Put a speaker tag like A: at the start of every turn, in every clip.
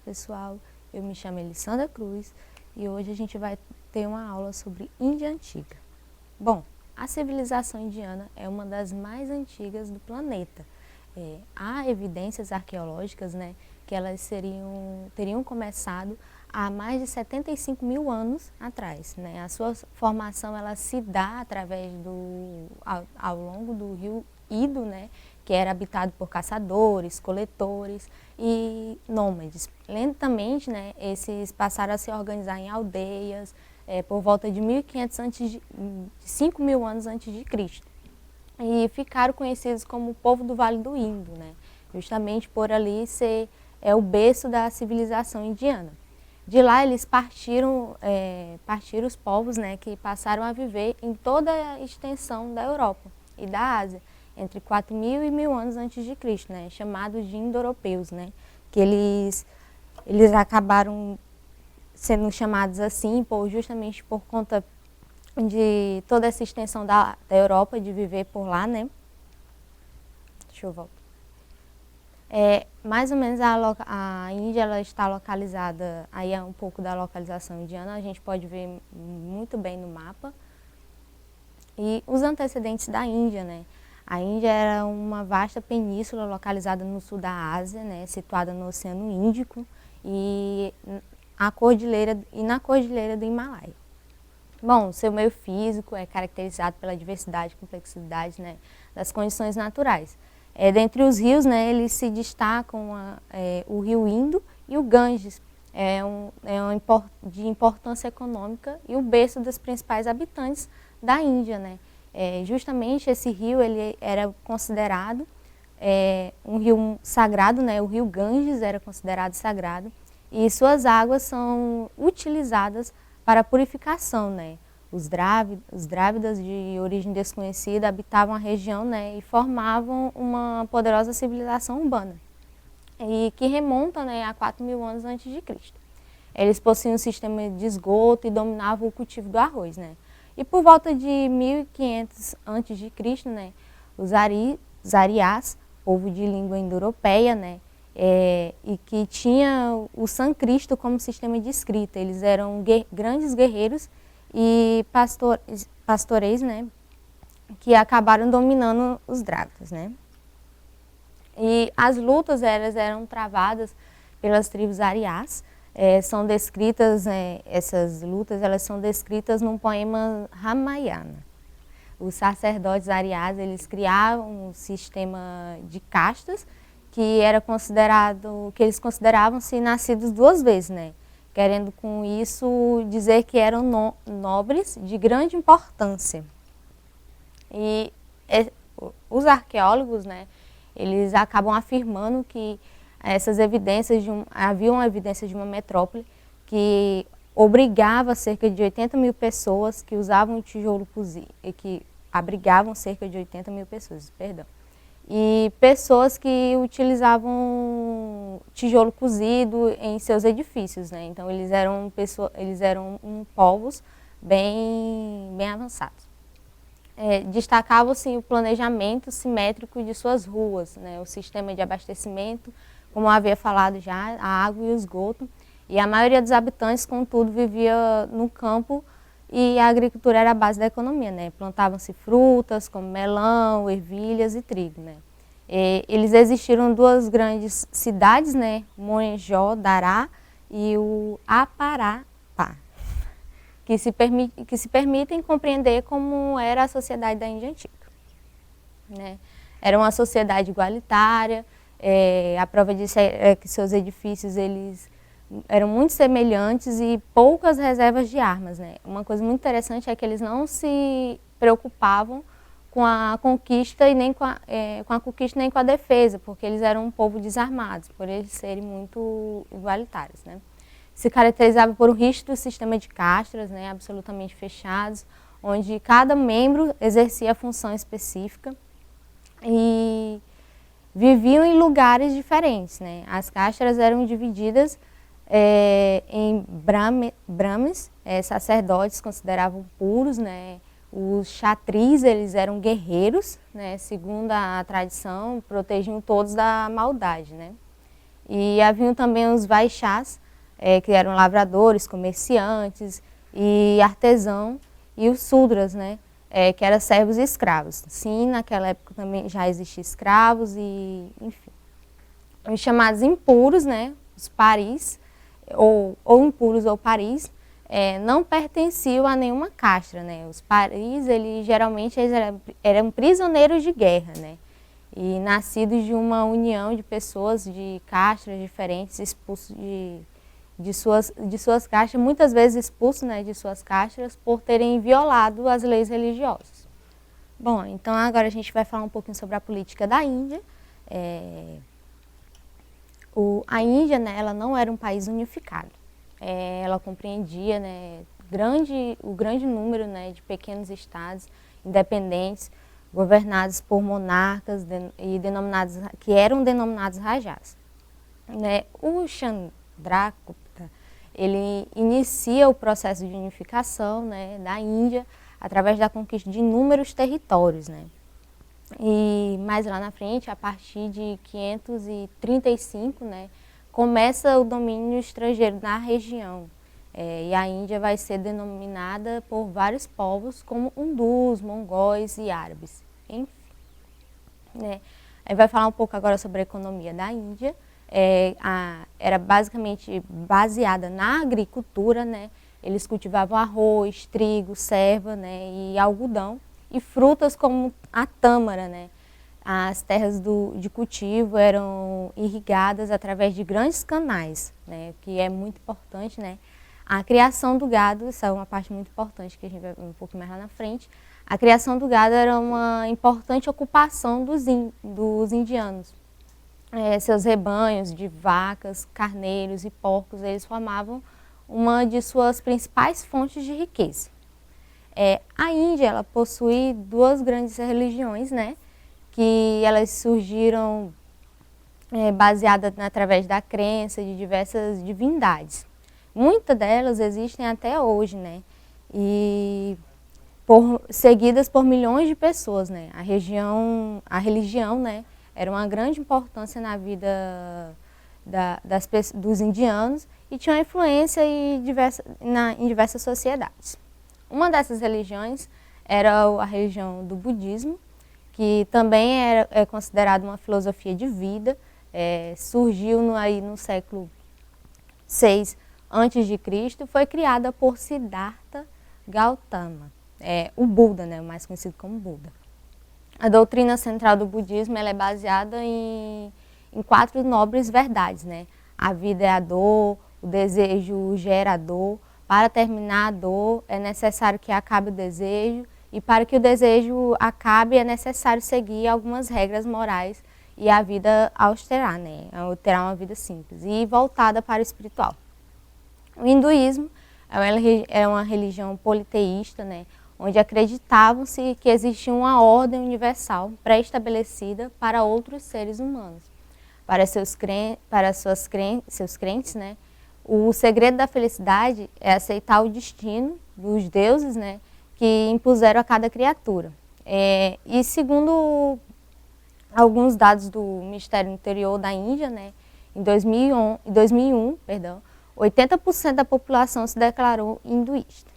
A: pessoal, eu me chamo Elissandra Cruz e hoje a gente vai ter uma aula sobre Índia Antiga. Bom, a civilização indiana é uma das mais antigas do planeta. Há evidências arqueológicas, que elas teriam começado há mais de 75 mil anos atrás. A sua formação ela se dá através ao longo do rio Indo, que era habitado por caçadores, coletores e nômades. Lentamente, esses passaram a se organizar em aldeias por volta de 1500 5 mil anos antes de Cristo. E ficaram conhecidos como o povo do Vale do Indo, justamente por ali ser o berço da civilização indiana. De lá eles partiram os povos que passaram a viver em toda a extensão da Europa e da Ásia, entre 4.000 e 1.000 anos antes de Cristo, chamados de indo-europeus, que eles acabaram sendo chamados assim justamente por conta de toda essa extensão da Europa, de viver por lá, Deixa eu voltar. Mais ou menos a Índia ela está localizada, aí é um pouco da localização indiana, a gente pode ver muito bem no mapa. E os antecedentes da Índia, A Índia era uma vasta península localizada no sul da Ásia, situada no Oceano Índico e na Cordilheira do Himalaia. Bom, seu meio físico é caracterizado pela diversidade e complexidade das condições naturais. Dentre os rios, eles se destacam o rio Indo e o Ganges, de importância econômica e o berço dos principais habitantes da Índia, justamente esse rio ele era considerado um rio sagrado, o rio Ganges era considerado sagrado e suas águas são utilizadas para a purificação, Os drávidas de origem desconhecida habitavam a região, e formavam uma poderosa civilização urbana, e que remonta a 4.000 anos antes de Cristo. Eles possuíam um sistema de esgoto e dominavam o cultivo do arroz, E por volta de 1500 antes de Cristo, os ariás, povo de língua indo-europeia, e que tinha o sânscrito como sistema de escrita. Eles eram grandes guerreiros e pastoreis, que acabaram dominando os drávidas, E as lutas eram travadas pelas tribos ariás. São descritas, essas lutas, elas são descritas num poema Ramayana. Os sacerdotes ariás, eles criavam um sistema de castas que eles consideravam-se nascidos duas vezes, Querendo com isso dizer que eram nobres de grande importância. E os arqueólogos, eles acabam afirmando que havia uma evidência de uma metrópole que obrigava cerca de 80 mil pessoas que usavam tijolo cozido, que abrigavam cerca de 80 mil pessoas, e pessoas que utilizavam tijolo cozido em seus edifícios, Então eles eram povos bem avançados. Destacava-se o planejamento simétrico de suas ruas, o sistema de abastecimento, como eu havia falado já, a água e o esgoto. E a maioria dos habitantes, contudo, vivia no campo e a agricultura era a base da economia, Plantavam-se frutas como melão, ervilhas e trigo, Eles existiram duas grandes cidades, Mohenjo-Dará e o Aparapá, que se permitem compreender como era a sociedade da Índia Antiga. Era uma sociedade igualitária, a prova disso é que seus edifícios eles eram muito semelhantes e poucas reservas de armas. Uma coisa muito interessante é que eles não se preocupavam com a conquista e nem com a conquista nem com a defesa, porque eles eram um povo desarmado, por eles serem muito igualitários. Se caracterizava por um rígido sistema de castas, absolutamente fechados, onde cada membro exercia a função específica e viviam em lugares diferentes. As castas eram divididas em brahmanes, sacerdotes consideravam puros, Os kshatris, eles eram guerreiros, segundo a tradição, protegiam todos da maldade, E haviam também os Vaixás, que eram lavradores, comerciantes e artesãos, e os Sudras, né, que eram servos e escravos. Sim, naquela época também já existiam escravos e, enfim. Os chamados impuros, né, os paris, ou impuros ou paris, não pertenciam a nenhuma casta, né. Os paris, geralmente eram prisioneiros de guerra, né, e nascidos de uma união de pessoas de castas diferentes, expulsos de suas castas, muitas vezes expulsos, né, de suas castas por terem violado as leis religiosas. Bom, então agora a gente vai falar um pouquinho sobre a política da Índia. A Índia, né, ela não era um país unificado. Ela compreendia, né, o grande número, né, de pequenos estados independentes, governados por monarcas que eram denominados rajas. Né? O Chandragupta, ele inicia o processo de unificação, né, da Índia através da conquista de inúmeros territórios, né? E mais lá na frente, a partir de 535, né, começa o domínio estrangeiro na região. E a Índia vai ser denominada por vários povos como hindus, mongóis e árabes, enfim. Né? Aí vai falar um pouco agora sobre a economia da Índia. Era basicamente baseada na agricultura, né? Eles cultivavam arroz, trigo, serva, né, e algodão, e frutas como a tâmara, né? As terras de cultivo eram irrigadas através de grandes canais, né, que é muito importante, né? A criação do gado, isso é uma parte muito importante que a gente vai ver um pouco mais lá na frente. A criação do gado era uma importante ocupação dos indianos. Seus rebanhos de vacas, carneiros e porcos, eles formavam uma de suas principais fontes de riqueza. A Índia, ela possui duas grandes religiões, né, que elas surgiram baseadas através da crença de diversas divindades. Muitas delas existem até hoje, né, e seguidas por milhões de pessoas, né. A religião, né, era uma grande importância na vida dos indianos e tinha uma influência em diversas sociedades. Uma dessas religiões era a religião do budismo, que também é considerada uma filosofia de vida, surgiu no século VI a.C., foi criada por Siddhartha Gautama, o Buda, né, o mais conhecido como Buda. A doutrina central do budismo ela é baseada em 4 nobres verdades, né? A vida é a dor, o desejo gera a dor, para terminar a dor é necessário que acabe o desejo e para que o desejo acabe é necessário seguir algumas regras morais e a vida austerar, né? Ter uma vida simples e voltada para o espiritual. O hinduísmo é uma religião politeísta, né, onde acreditavam-se que existia uma ordem universal pré-estabelecida para outros seres humanos. Para seus crentes, né, o segredo da felicidade é aceitar o destino dos deuses, né, que impuseram a cada criatura. E segundo alguns dados do Ministério do Interior da Índia, né, em 2001, 80% da população se declarou hinduísta.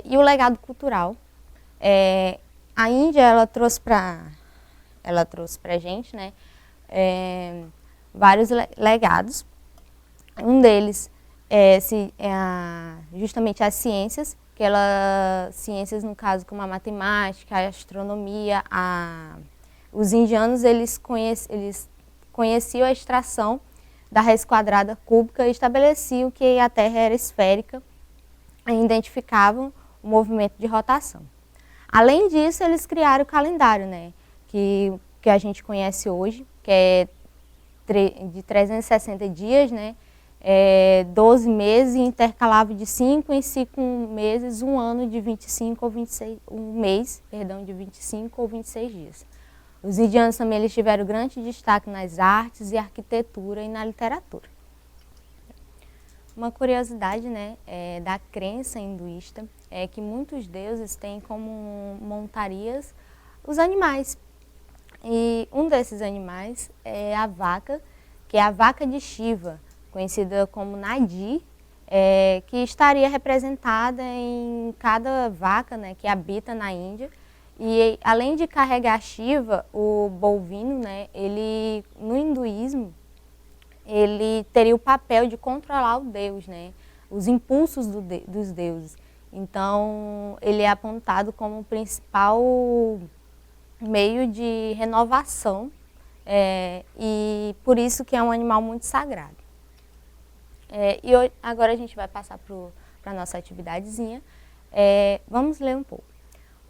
A: E o legado cultural. A Índia ela trouxe para a gente, né, vários legados. Um deles justamente as ciências, ciências no caso como a matemática, a astronomia. Os indianos eles conheciam a extração da raiz quadrada cúbica e estabeleciam que a Terra era esférica e identificavam o movimento de rotação. Além disso, eles criaram o calendário, né, que a gente conhece hoje, que é de 360 dias, né, 12 meses e intercalava de 5 em 5 meses, um ano de 25 ou 26, um mês, de 25 ou 26 dias. Os indianos também eles tiveram grande destaque nas artes e arquitetura e na literatura. Uma curiosidade, né, da crença hinduísta é que muitos deuses têm como montarias os animais. E um desses animais é a vaca, que é a vaca de Shiva, conhecida como Nadi, que estaria representada em cada vaca, né, que habita na Índia. E além de carregar Shiva, o bovino, né, ele, no hinduísmo, ele teria o papel de controlar o deus, né, os impulsos dos deuses. Então, ele é apontado como o principal meio de renovação, e por isso que é um animal muito sagrado. E agora a gente vai passar para a nossa atividadezinha. Vamos ler um pouco.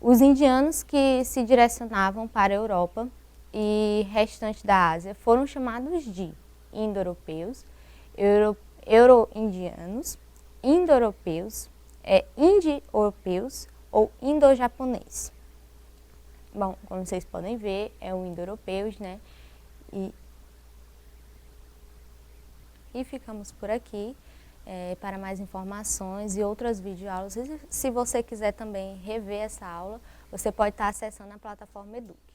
A: Os indianos que se direcionavam para a Europa e restante da Ásia foram chamados de indo-europeus, euro-indianos, indo-europeus, indi-europeus ou indo-japonês. Bom, como vocês podem ver, é o indo-europeus, né? E ficamos por aqui. Para mais informações e outras videoaulas. Se você quiser também rever essa aula, você pode estar acessando a plataforma Eduque.